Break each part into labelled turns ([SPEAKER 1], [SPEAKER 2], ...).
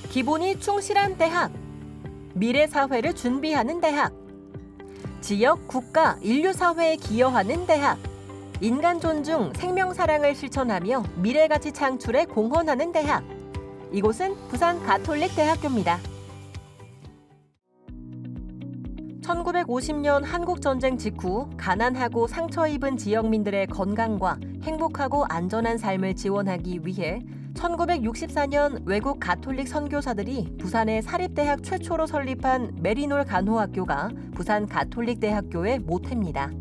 [SPEAKER 1] 기본이 충실한 대학, 미래 사회를 준비하는 대학, 지역, 국가, 인류 사회에 기여하는 대학, 인간 존중, 생명 사랑을 실천하며 미래 가치 창출에 공헌하는 대학. 이곳은 부산 가톨릭 대학교입니다. 1950년 한국전쟁 직후 가난하고 상처 입은 지역민들의 건강과 행복하고 안전한 삶을 지원하기 위해 1964년 외국 가톨릭 선교사들이 부산의 사립대학 최초로 설립한 메리놀 간호학교가 부산 가톨릭 대학교의 모태입니다.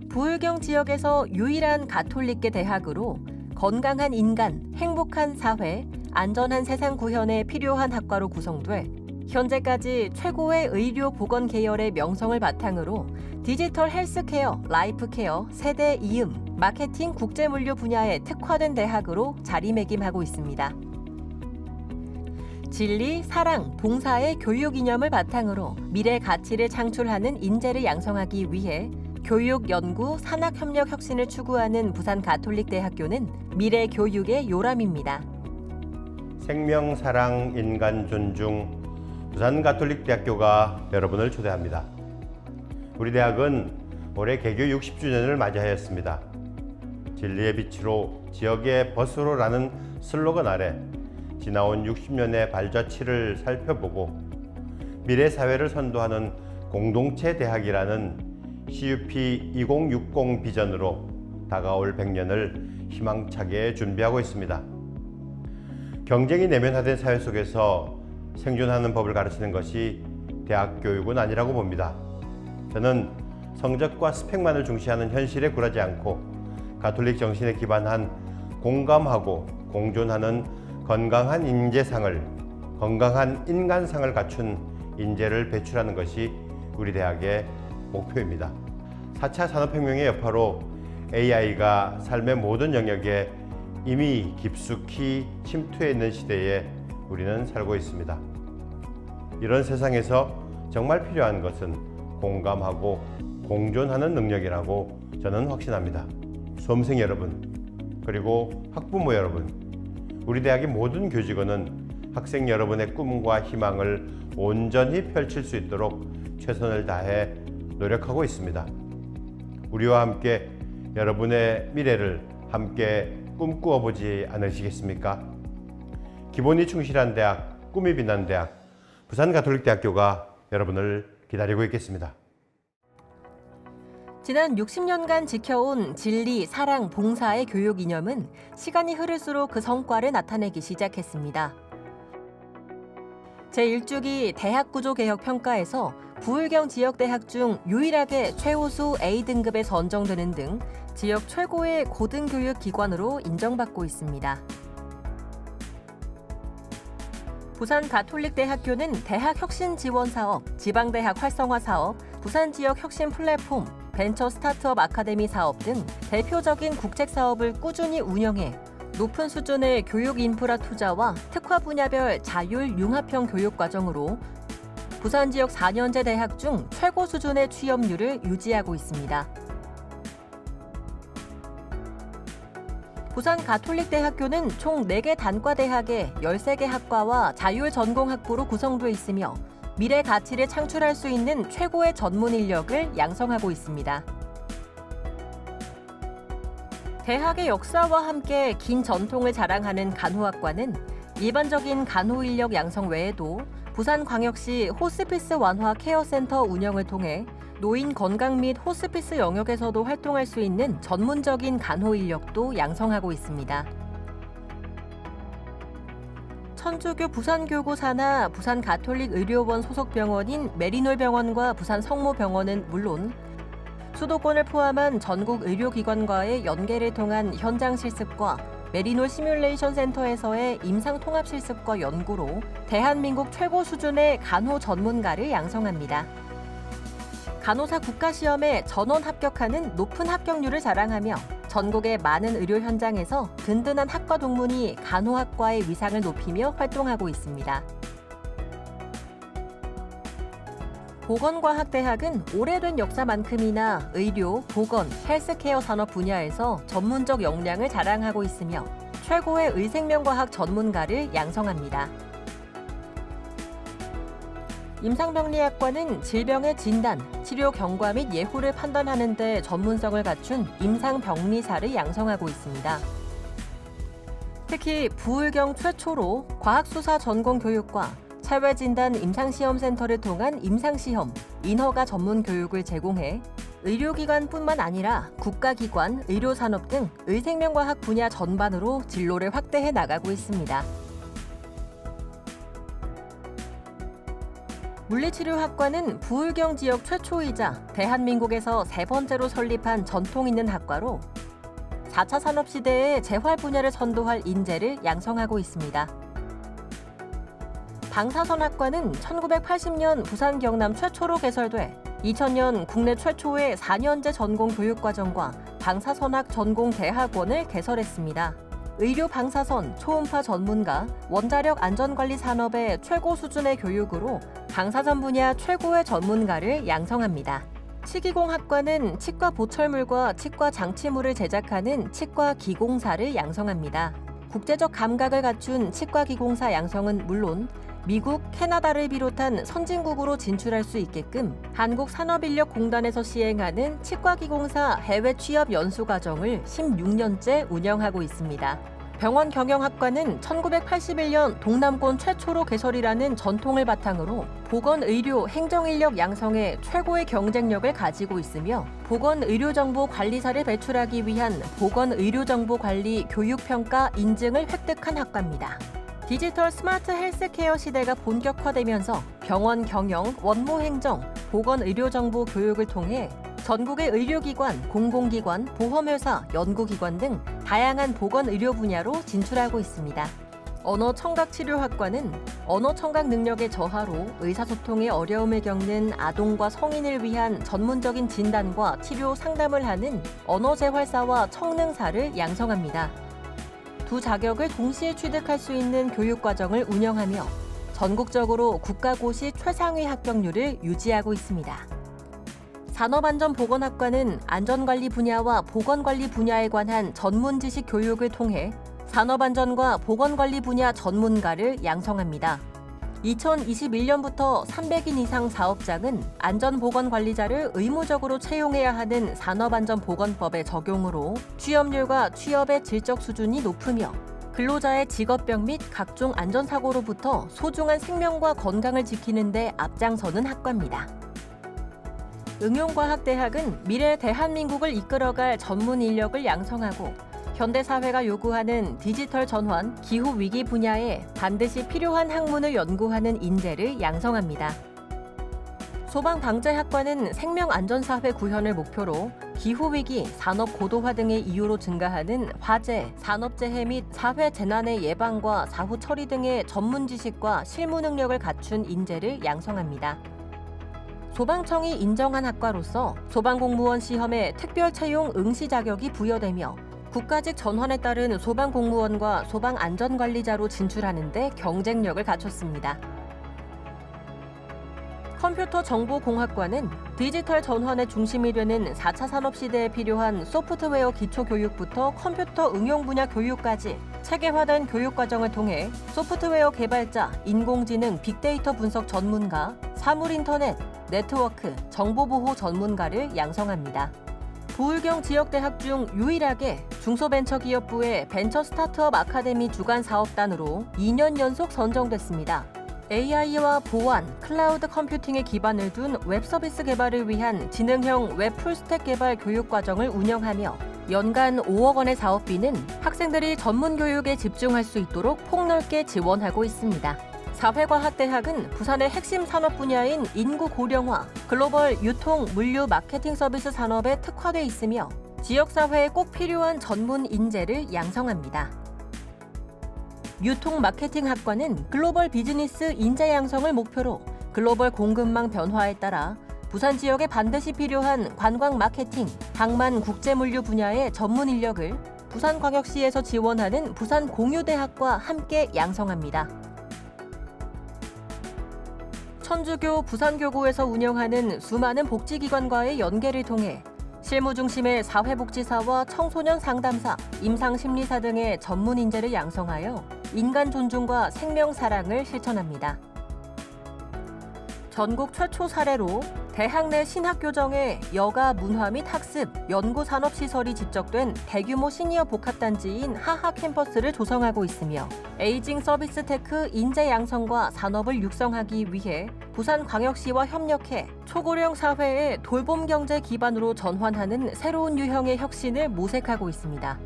[SPEAKER 1] 부울경 지역에서 유일한 가톨릭계 대학으로 건강한 인간, 행복한 사회, 안전한 세상 구현에 필요한 학과로 구성돼 현재까지 최고의 의료 보건 계열의 명성을 바탕으로 디지털 헬스케어, 라이프케어, 세대 이음, 마케팅, 국제물류 분야에 특화된 대학으로 자리매김하고 있습니다. 진리, 사랑, 봉사의 교육 이념을 바탕으로 미래 가치를 창출하는 인재를 양성하기 위해 교육, 연구, 산학협력 혁신을 추구하는 부산 가톨릭 대학교는 미래 교육의 요람입니다.
[SPEAKER 2] 생명, 사랑, 인간 존중, 부산 가톨릭 대학교가 여러분을 초대합니다. 우리 대학은 올해 개교 60주년을 맞이하였습니다. 진리의 빛으로 지역의 벗으로라는 슬로건 아래 지나온 60년의 발자취를 살펴보고 미래 사회를 선도하는 공동체 대학이라는 CUP 2060 비전으로 다가올 100년을 희망차게 준비하고 있습니다. 경쟁이 내면화된 사회 속에서 생존하는 법을 가르치는 것이 대학 교육은 아니라고 봅니다. 저는 성적과 스펙만을 중시하는 현실에 굴하지 않고 가톨릭 정신에 기반한 공감하고 공존하는 건강한 인재상을, 건강한 인간상을 갖춘 인재를 배출하는 것이 우리 대학의 목표입니다. 4차 산업혁명의 여파로 AI가 삶의 모든 영역에 이미 깊숙이 침투해 있는 시대에 우리는 살고 있습니다. 이런 세상에서 정말 필요한 것은 공감하고 공존하는 능력이라고 저는 확신합니다. 수험생 여러분, 그리고 학부모 여러분, 우리 대학의 모든 교직원은 학생 여러분의 꿈과 희망을 온전히 펼칠 수 있도록 최선을 다해 노력하고 있습니다. 우리와 함께 여러분의 미래를 함께 꿈꾸어 보지 않으시겠습니까? 기본이 충실한 대학, 꿈이 빛나는 대학, 부산 가톨릭 대학교가 여러분을 기다리고 있겠습니다.
[SPEAKER 1] 지난 60년간 지켜온 진리, 사랑, 봉사의 교육 이념은 시간이 흐를수록 그 성과를 나타내기 시작했습니다. 제1주기 대학구조개혁 평가에서 부울경 지역대학 중 유일하게 최우수 A등급에 선정되는 등 지역 최고의 고등교육 기관으로 인정받고 있습니다. 부산 가톨릭 대학교는 대학 혁신 지원 사업, 지방대학 활성화 사업, 부산 지역 혁신 플랫폼, 벤처 스타트업 아카데미 사업 등 대표적인 국책 사업을 꾸준히 운영해 높은 수준의 교육 인프라 투자와 특화 분야별 자율 융합형 교육 과정으로 부산 지역 4년제 대학 중 최고 수준의 취업률을 유지하고 있습니다. 부산 가톨릭 대학교는 총 4개 단과대학에 13개 학과와 자율 전공학부로 구성되어 있으며 미래 가치를 창출할 수 있는 최고의 전문 인력을 양성하고 있습니다. 대학의 역사와 함께 긴 전통을 자랑하는 간호학과는 일반적인 간호 인력 양성 외에도 부산광역시 호스피스 완화 케어센터 운영을 통해 노인 건강 및 호스피스 영역에서도 활동할 수 있는 전문적인 간호 인력도 양성하고 있습니다. 천주교 부산교구 산하 부산 가톨릭 의료원 소속 병원인 메리놀 병원과 부산 성모병원은 물론 수도권을 포함한 전국 의료기관과의 연계를 통한 현장 실습과 메리놀 시뮬레이션 센터에서의 임상 통합 실습과 연구로 대한민국 최고 수준의 간호 전문가를 양성합니다. 간호사 국가시험에 전원 합격하는 높은 합격률을 자랑하며 전국의 많은 의료 현장에서 든든한 학과 동문이 간호학과의 위상을 높이며 활동하고 있습니다. 보건과학대학은 오래된 역사만큼이나 의료, 보건, 헬스케어 산업 분야에서 전문적 역량을 자랑하고 있으며 최고의 의생명과학 전문가를 양성합니다. 임상병리학과는 질병의 진단, 치료 경과 및 예후를 판단하는 데 전문성을 갖춘 임상병리사를 양성하고 있습니다. 특히 부울경 최초로 과학수사 전공 교육과 체외진단 임상시험센터를 통한 임상시험, 인허가 전문 교육을 제공해 의료기관뿐만 아니라 국가기관, 의료산업 등 의생명과학 분야 전반으로 진로를 확대해 나가고 있습니다. 물리치료학과는 부울경 지역 최초이자 대한민국에서 세 번째로 설립한 전통 있는 학과로 4차 산업시대의 재활 분야를 선도할 인재를 양성하고 있습니다. 방사선학과는 1980년 부산 경남 최초로 개설돼 2000년 국내 최초의 4년제 전공 교육과정과 방사선학 전공 대학원을 개설했습니다. 의료 방사선, 초음파 전문가, 원자력 안전관리 산업의 최고 수준의 교육으로 방사선 분야 최고의 전문가를 양성합니다. 치기공학과는 치과 보철물과 치과 장치물을 제작하는 치과 기공사를 양성합니다. 국제적 감각을 갖춘 치과 기공사 양성은 물론 미국, 캐나다를 비롯한 선진국으로 진출할 수 있게끔 한국산업인력공단에서 시행하는 치과기공사 해외 취업 연수과정을 16년째 운영하고 있습니다. 병원경영학과는 1981년 동남권 최초로 개설이라는 전통을 바탕으로 보건의료 행정인력 양성에 최고의 경쟁력을 가지고 있으며 보건의료정보관리사를 배출하기 위한 보건의료정보관리 교육평가 인증을 획득한 학과입니다. 디지털 스마트 헬스케어 시대가 본격화되면서 병원 경영, 원무 행정, 보건의료정보 교육을 통해 전국의 의료기관, 공공기관, 보험회사, 연구기관 등 다양한 보건의료 분야로 진출하고 있습니다. 언어청각치료학과는 언어청각 능력의 저하로 의사소통에 어려움을 겪는 아동과 성인을 위한 전문적인 진단과 치료 상담을 하는 언어재활사와 청능사를 양성합니다. 두 자격을 동시에 취득할 수 있는 교육과정을 운영하며 전국적으로 국가고시 최상위 합격률을 유지하고 있습니다. 산업안전보건학과는 안전관리 분야와 보건관리 분야에 관한 전문지식 교육을 통해 산업안전과 보건관리 분야 전문가를 양성합니다. 2021년부터 300인 이상 사업장은 안전보건관리자를 의무적으로 채용해야 하는 산업안전보건법의 적용으로 취업률과 취업의 질적 수준이 높으며 근로자의 직업병 및 각종 안전사고로부터 소중한 생명과 건강을 지키는 데 앞장서는 학과입니다. 응용과학대학은 미래 대한민국을 이끌어갈 전문 인력을 양성하고 현대사회가 요구하는 디지털 전환, 기후위기 분야에 반드시 필요한 학문을 연구하는 인재를 양성합니다. 소방방재학과는 생명안전사회 구현을 목표로 기후위기, 산업 고도화 등의 이유로 증가하는 화재, 산업재해 및 사회재난의 예방과 사후 처리 등의 전문 지식과 실무 능력을 갖춘 인재를 양성합니다. 소방청이 인정한 학과로서 소방공무원 시험에 특별 채용 응시 자격이 부여되며 국가직 전환에 따른 소방공무원과 소방안전관리자로 진출하는 데 경쟁력을 갖췄습니다. 컴퓨터정보공학과는 디지털 전환의 중심이 되는 4차 산업시대에 필요한 소프트웨어 기초교육부터 컴퓨터 응용 분야 교육까지 체계화된 교육과정을 통해 소프트웨어 개발자, 인공지능, 빅데이터 분석 전문가, 사물인터넷, 네트워크, 정보보호 전문가를 양성합니다. 부울경 지역대학 중 유일하게 중소벤처기업부의 벤처 스타트업 아카데미 주간 사업단으로 2년 연속 선정됐습니다. AI와 보안, 클라우드 컴퓨팅에 기반을 둔 웹서비스 개발을 위한 지능형 웹 풀스택 개발 교육과정을 운영하며 연간 5억 원의 사업비는 학생들이 전문 교육에 집중할 수 있도록 폭넓게 지원하고 있습니다. 사회과학대학은 부산의 핵심 산업 분야인 인구 고령화, 글로벌 유통, 물류, 마케팅 서비스 산업에 특화돼 있으며 지역사회에 꼭 필요한 전문 인재를 양성합니다. 유통 마케팅 학과는 글로벌 비즈니스 인재 양성을 목표로 글로벌 공급망 변화에 따라 부산 지역에 반드시 필요한 관광 마케팅, 항만 국제물류 분야의 전문 인력을 부산광역시에서 지원하는 부산공유대학과 함께 양성합니다. 천주교 부산교구에서 운영하는 수많은 복지기관과의 연계를 통해 실무 중심의 사회복지사와 청소년 상담사, 임상심리사 등의 전문 인재를 양성하여 인간 존중과 생명 사랑을 실천합니다. 전국 최초 사례로 대학 내 신학교정에 여가 문화 및 학습, 연구 산업 시설이 집적된 대규모 시니어 복합단지인 하하 캠퍼스를 조성하고 있으며 에이징 서비스 테크 인재 양성과 산업을 육성하기 위해 부산광역시와 협력해 초고령 사회의 돌봄 경제 기반으로 전환하는 새로운 유형의 혁신을 모색하고 있습니다.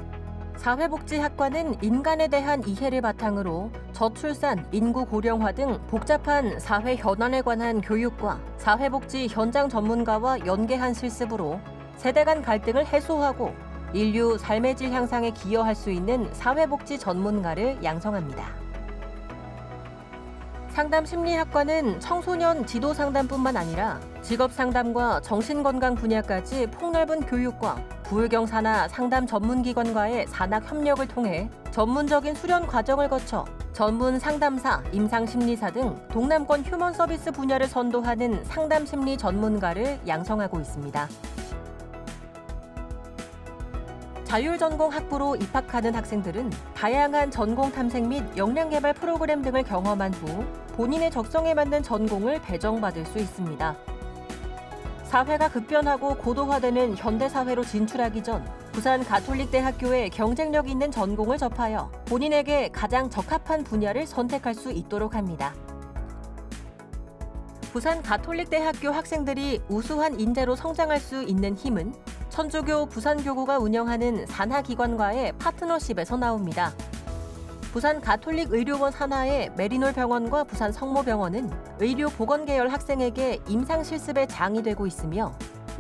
[SPEAKER 1] 사회복지학과는 인간에 대한 이해를 바탕으로 저출산, 인구 고령화 등 복잡한 사회 현안에 관한 교육과 사회복지 현장 전문가와 연계한 실습으로 세대 간 갈등을 해소하고 인류 삶의 질 향상에 기여할 수 있는 사회복지 전문가를 양성합니다. 상담심리학과는 청소년 지도 상담뿐만 아니라 직업 상담과 정신건강 분야까지 폭넓은 교육과 부의경 산하 상담 전문기관과의 산학 협력을 통해 전문적인 수련 과정을 거쳐 전문 상담사, 임상심리사 등 동남권 휴먼 서비스 분야를 선도하는 상담심리 전문가를 양성하고 있습니다. 자율전공 학부로 입학하는 학생들은 다양한 전공 탐색 및 역량 개발 프로그램 등을 경험한 후 본인의 적성에 맞는 전공을 배정받을 수 있습니다. 사회가 급변하고 고도화되는 현대사회로 진출하기 전 부산 가톨릭대학교의 경쟁력 있는 전공을 접하여 본인에게 가장 적합한 분야를 선택할 수 있도록 합니다. 부산 가톨릭대학교 학생들이 우수한 인재로 성장할 수 있는 힘은 천주교 부산교구가 운영하는 산하기관과의 파트너십에서 나옵니다. 부산 가톨릭 의료원 산하의 메리놀 병원과 부산 성모병원은 의료보건 계열 학생에게 임상실습의 장이 되고 있으며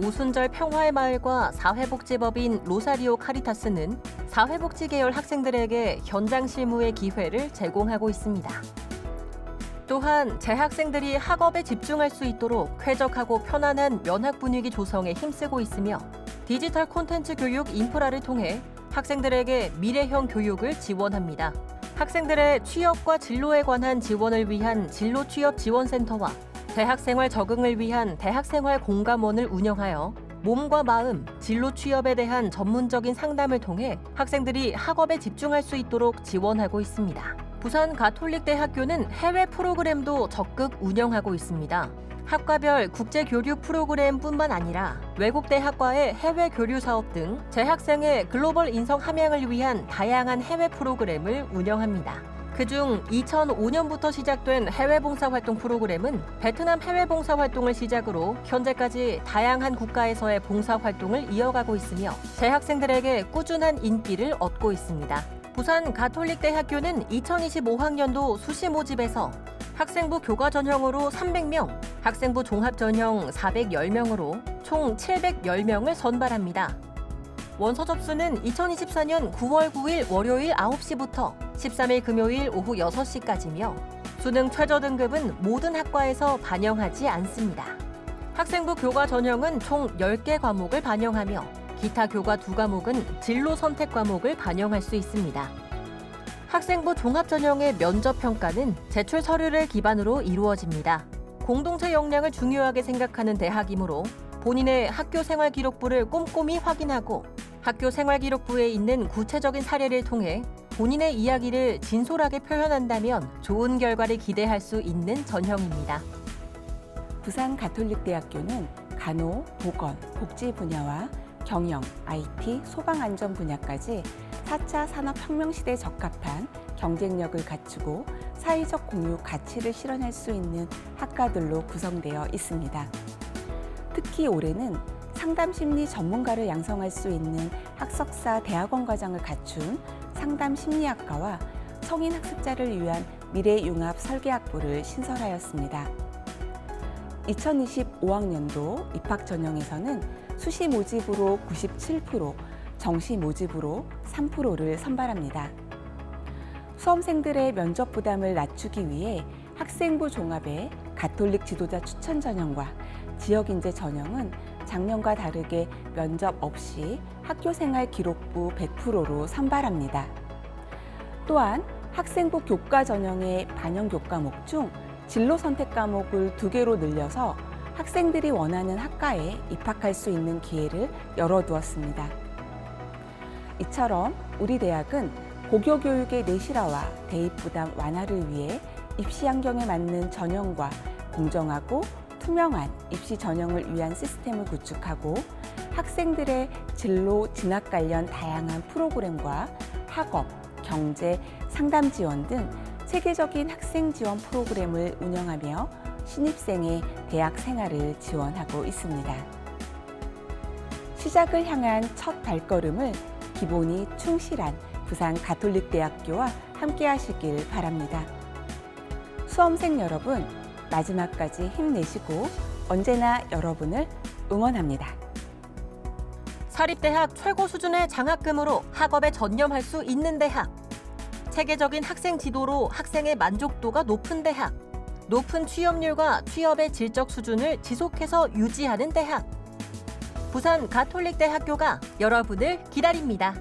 [SPEAKER 1] 오순절 평화의 마을과 사회복지법인 로사리오 카리타스는 사회복지 계열 학생들에게 현장 실무의 기회를 제공하고 있습니다. 또한 재학생들이 학업에 집중할 수 있도록 쾌적하고 편안한 면학 분위기 조성에 힘쓰고 있으며 디지털 콘텐츠 교육 인프라를 통해 학생들에게 미래형 교육을 지원합니다. 학생들의 취업과 진로에 관한 지원을 위한 진로취업지원센터와 대학생활 적응을 위한 대학생활 공감원을 운영하여 몸과 마음, 진로 취업에 대한 전문적인 상담을 통해 학생들이 학업에 집중할 수 있도록 지원하고 있습니다. 부산 가톨릭대학교는 해외 프로그램도 적극 운영하고 있습니다. 학과별 국제교류 프로그램뿐만 아니라 외국 대학과의 해외 교류 사업 등 재학생의 글로벌 인성 함양을 위한 다양한 해외 프로그램을 운영합니다. 그중 2005년부터 시작된 해외 봉사활동 프로그램은 베트남 해외 봉사활동을 시작으로 현재까지 다양한 국가에서의 봉사활동을 이어가고 있으며 재학생들에게 꾸준한 인기를 얻고 있습니다. 부산 가톨릭대학교는 2025학년도 수시 모집에서 학생부 교과 전형으로 300명, 학생부 종합 전형 410명으로 총 710명을 선발합니다. 원서 접수는 2024년 9월 9일 월요일 9시부터 13일 금요일 오후 6시까지며 수능 최저 등급은 모든 학과에서 반영하지 않습니다. 학생부 교과 전형은 총 10개 과목을 반영하며 기타 교과 2과목은 진로 선택 과목을 반영할 수 있습니다. 학생부 종합 전형의 면접 평가는 제출 서류를 기반으로 이루어집니다. 공동체 역량을 중요하게 생각하는 대학이므로 본인의 학교 생활 기록부를 꼼꼼히 확인하고 학교 생활 기록부에 있는 구체적인 사례를 통해 본인의 이야기를 진솔하게 표현한다면 좋은 결과를 기대할 수 있는 전형입니다.
[SPEAKER 3] 부산 가톨릭대학교는 간호, 보건, 복지 분야와 경영, IT, 소방안전 분야까지 4차 산업혁명 시대에 적합한 경쟁력을 갖추고 사회적 공유 가치를 실현할 수 있는 학과들로 구성되어 있습니다. 특히 올해는 상담심리 전문가를 양성할 수 있는 학석사 대학원 과정을 갖춘 상담심리학과와 성인학습자를 위한 미래융합 설계학부를 신설하였습니다. 2025학년도 입학 전형에서는 수시 모집으로 97%, 정시 모집으로 3%를 선발합니다. 수험생들의 면접 부담을 낮추기 위해 학생부 종합의 가톨릭 지도자 추천 전형과 지역인재 전형은 작년과 다르게 면접 없이 학교생활 기록부 100%로 선발합니다. 또한 학생부 교과 전형의 반영 교과목 중 진로 선택 과목을 2개로 늘려서 학생들이 원하는 학과에 입학할 수 있는 기회를 열어두었습니다. 이처럼 우리 대학은 고교 교육의 내실화와 대입 부담 완화를 위해 입시 환경에 맞는 전형과 공정하고 투명한 입시 전형을 위한 시스템을 구축하고 학생들의 진로 진학 관련 다양한 프로그램과 학업, 경제, 상담 지원 등 체계적인 학생 지원 프로그램을 운영하며 신입생의 대학 생활을 지원하고 있습니다. 시작을 향한 첫 발걸음을 기본이 충실한 부산 가톨릭대학교와 함께 하시길 바랍니다. 수험생 여러분, 마지막까지 힘내시고 언제나 여러분을 응원합니다.
[SPEAKER 1] 사립대학 최고 수준의 장학금으로 학업에 전념할 수 있는 대학. 체계적인 학생 지도로 학생의 만족도가 높은 대학. 높은 취업률과 취업의 질적 수준을 지속해서 유지하는 대학. 부산 가톨릭대학교가 여러분을 기다립니다.